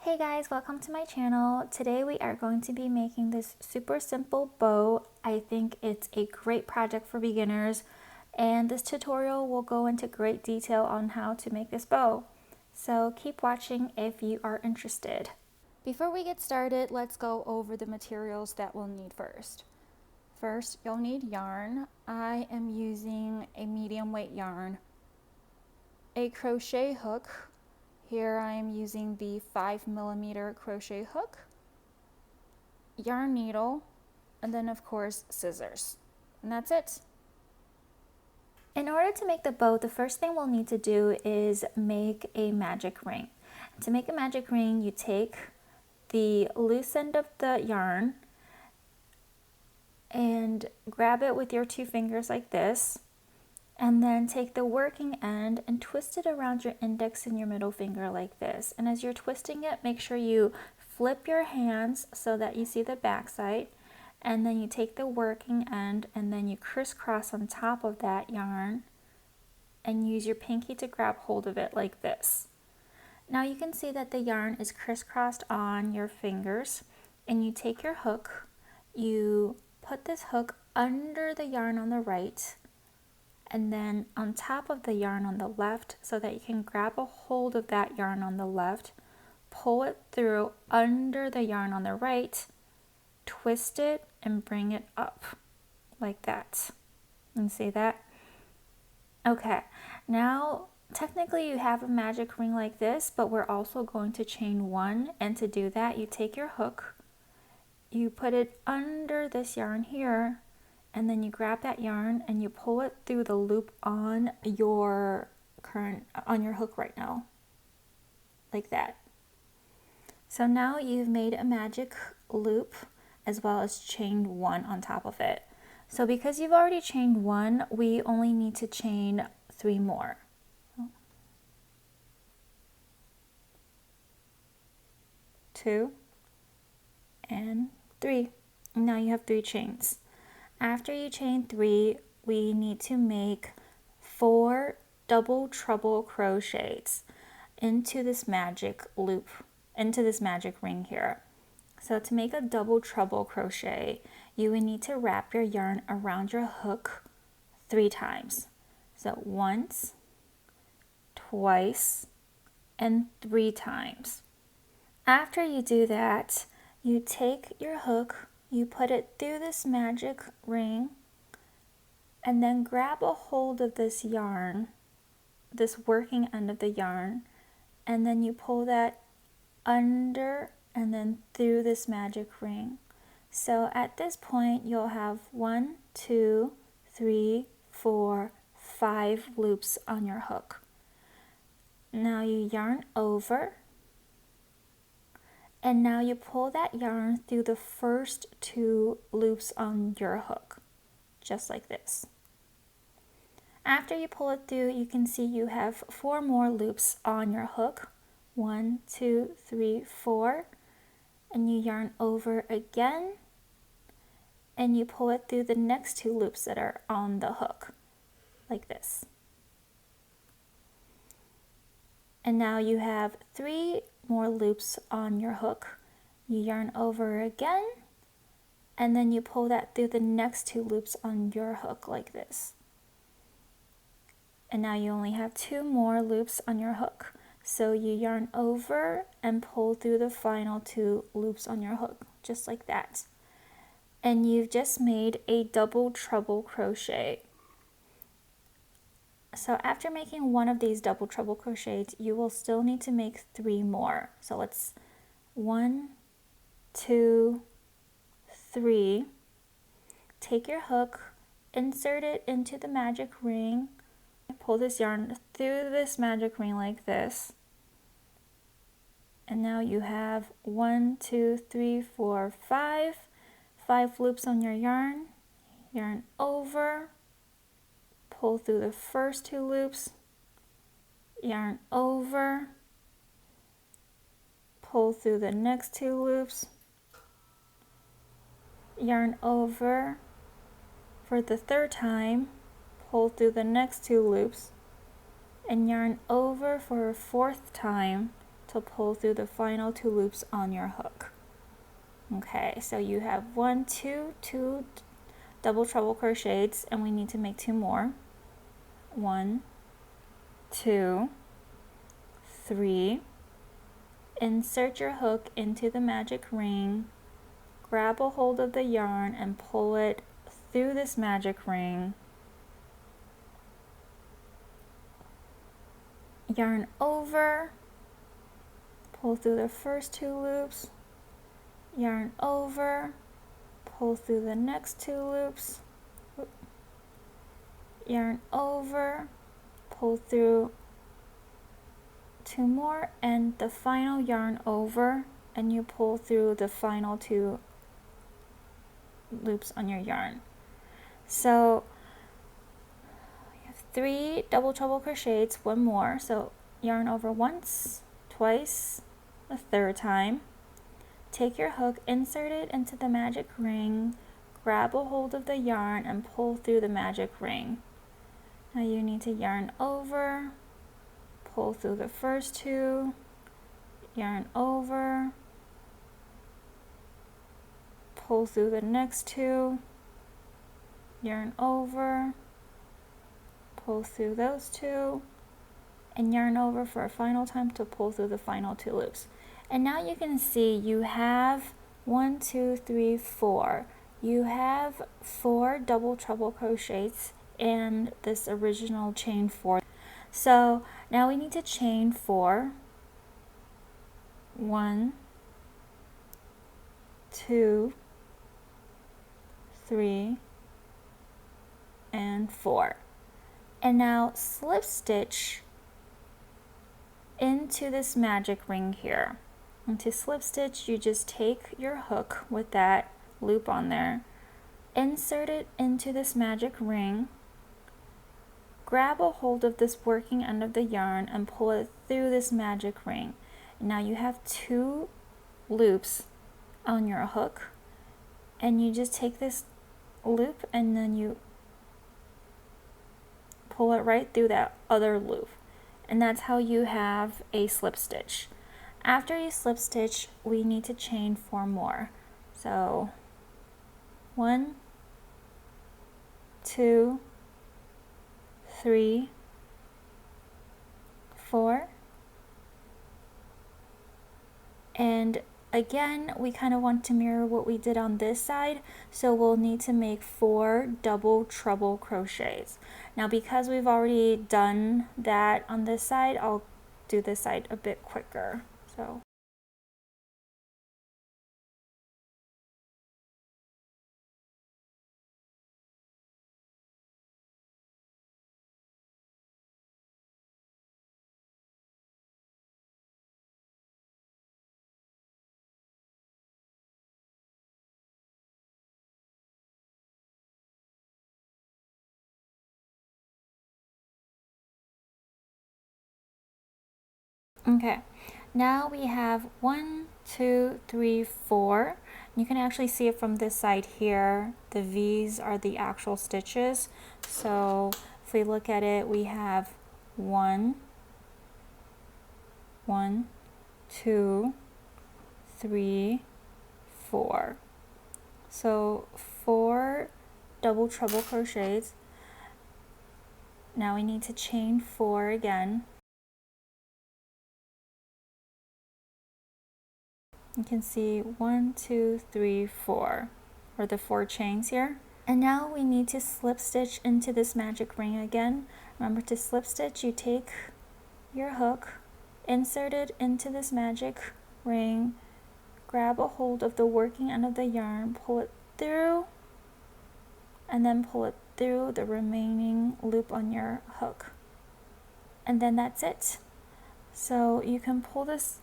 Hey guys, welcome to my channel. Today we are going to be making this super simple bow. I think it's a great project for beginners, and this tutorial will go into great detail on how to make this bow. So keep watching if you are interested. Before we get started, let's go over the materials that we'll need first. First, you'll need yarn. I am using a medium weight yarn, a crochet hook. Here I am using the 5mm crochet hook, yarn needle, and then of course scissors. And that's it. In order to make the bow, the first thing we'll need to do is make a magic ring. To make a magic ring, you take the loose end of the yarn and grab it with your two fingers like this. And then take the working end and twist it around your index and your middle finger like this. And as you're twisting it, make sure you flip your hands so that you see the back side. And then you take the working end and then you crisscross on top of that yarn and use your pinky to grab hold of it like this. Now you can see that the yarn is crisscrossed on your fingers, and you take your hook, you put this hook under the yarn on the right and then on top of the yarn on the left so that you can grab a hold of that yarn on the left, pull it through under the yarn on the right, twist it and bring it up like that. You see that? Okay, now technically you have a magic ring like this, but we're also going to chain one, and to do that you take your hook, you put it under this yarn here, and then you grab that yarn and you pull it through the loop on your hook right now, like that. So now you've made a magic loop as well as chained one on top of it. So because you've already chained one, we only need to chain 3 more. 2 and 3. Now you have 3 chains. After you chain 3, we need to make 4 double treble crochets into this magic loop, into this magic ring here. So to make a double treble crochet, you would need to wrap your yarn around your hook 3 times. So once, twice, and 3 times. After you do that, you take your hook, you put it through this magic ring, and then grab a hold of this yarn, this working end of the yarn, and then you pull that under and then through this magic ring. So at this point, you'll have 1, 2, 3, 4, 5 loops on your hook. Now you yarn over, and now you pull that yarn through the first 2 loops on your hook, just like this. After you pull it through, you can see you have 4 more loops on your hook. 1, 2, 3, 4. And you yarn over again, and you pull it through the next 2 loops that are on the hook, like this. And now you have 3 more loops on your hook. You yarn over again, and then you pull that through the next 2 loops on your hook like this. And now you only have 2 more loops on your hook. So you yarn over and pull through the final 2 loops on your hook, just like that. And you've just made a double treble crochet. So after making one of these double treble crochets, you will still need to make 3 more. So let's 1, 2, 3. Take your hook, insert it into the magic ring, pull this yarn through this magic ring like this. And now you have 1, 2, 3, 4, 5 loops on your yarn. Yarn over, pull through the first 2 loops, yarn over, pull through the next 2 loops, yarn over for the 3rd time, pull through the next 2 loops, and yarn over for a 4th time to pull through the final 2 loops on your hook. Okay, so you have 1, 2, 2 double treble crochets, and we need to make 2 more. 1, 2, 3. Insert your hook into the magic ring, grab a hold of the yarn and pull it through this magic ring. Yarn over, pull through the first 2 loops, yarn over, pull through the next 2 loops, yarn over, pull through 2 more, and the final yarn over, and you pull through the final 2 loops on your yarn. So you have 3 double treble crochets, 1 more, so yarn over once, twice, a 3rd time. Take your hook, insert it into the magic ring, grab a hold of the yarn and pull through the magic ring. Now you need to yarn over, pull through the first 2, yarn over, pull through the next 2, yarn over, pull through those 2, and yarn over for a final time to pull through the final 2 loops. And now you can see you have 1, 2, 3, 4. You have 4 double treble crochets in this original chain 4. So now we need to chain 4. 1, 2, 3, and 4. And now slip stitch into this magic ring here. And to slip stitch, you just take your hook with that loop on there, insert it into this magic ring, grab a hold of this working end of the yarn and pull it through this magic ring. And now you have 2 loops on your hook, and you just take this loop and then you pull it right through that other loop, and that's how you have a slip stitch. After you slip stitch, we need to chain 4 more. So 1, 2, 3, 4, and again we kind of want to mirror what we did on this side, so we'll need to make 4 double treble crochets. Now because we've already done that on this side, I'll do this side a bit quicker. So okay, now we have 1, 2, 3, 4. You can actually see it from this side here. The V's are the actual stitches. So if we look at it, we have 1, 2, 3, 4. So 4 double treble crochets. Now we need to chain 4 again. You can see 1, 2, 3, 4, or the 4 chains here. And now we need to slip stitch into this magic ring again. Remember, to slip stitch, you take your hook, insert it into this magic ring, grab a hold of the working end of the yarn, pull it through, and then pull it through the remaining loop on your hook. And then that's it. So you can pull this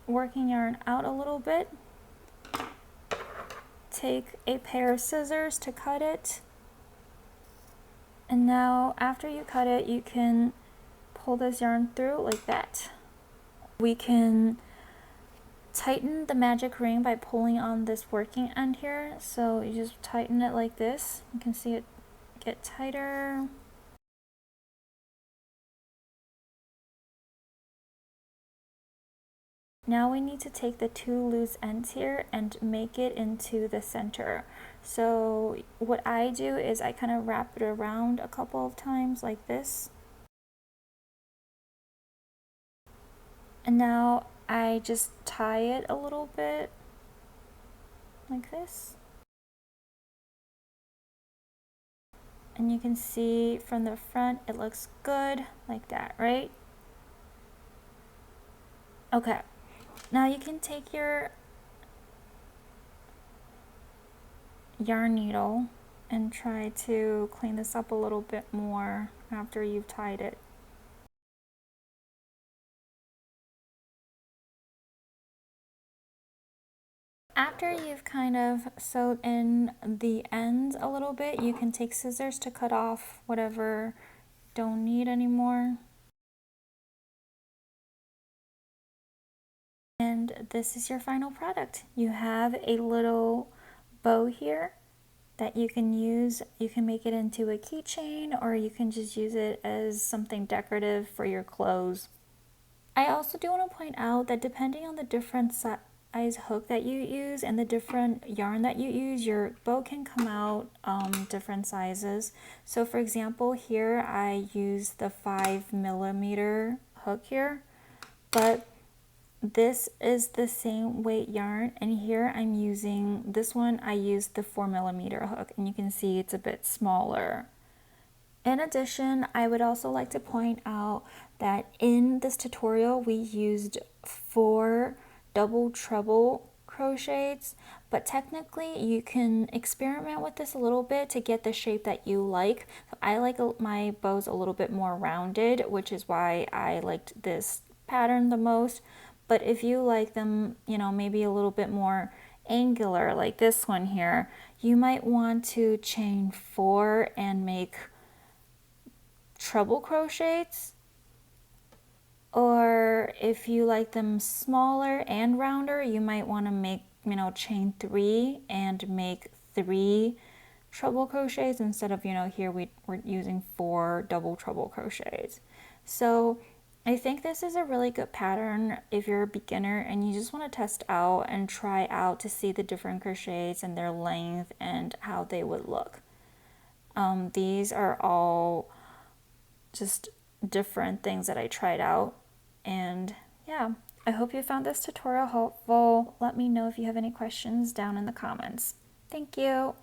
working yarn out a little bit, take a pair of scissors to cut it, and now after you cut it, you can pull this yarn through like that. We can tighten the magic ring by pulling on this working end here. So you just tighten it like this. You can see it get tighter. Now we need to take the two loose ends here and make it into the center. So what I do is I kind of wrap it around a couple of times like this. And now I just tie it a little bit like this. And you can see from the front it looks good like that, right? Okay, now you can take your yarn needle and try to clean this up a little bit more after you've tied it. After you've kind of sewed in the ends a little bit, you can take scissors to cut off whatever don't need anymore. And this is your final product. You have a little bow here that you can use. You can make it into a keychain, or you can just use it as something decorative for your clothes. I also do want to point out that depending on the different size hook that you use and the different yarn that you use, your bow can come out different sizes. So for example, here I use the 5mm hook here, but this is the same weight yarn, and here I'm using this one. I used the 4mm hook, and you can see it's a bit smaller. In addition, I would also like to point out that in this tutorial we used 4 double treble crochets, but technically you can experiment with this a little bit to get the shape that you like. So I like my bows a little bit more rounded, which is why I liked this pattern the most. But if you like them, you know, maybe a little bit more angular like this one here, you might want to chain 4 and make treble crochets. Or if you like them smaller and rounder, you might want to make, you know, chain 3 and make 3 treble crochets instead of, you know, here we're using 4 double treble crochets. So I think this is a really good pattern if you're a beginner and you just want to test out and try out to see the different crochets and their length and how they would look. These are all just different things that I tried out, and yeah, I hope you found this tutorial helpful. Let me know if you have any questions down in the comments. Thank you.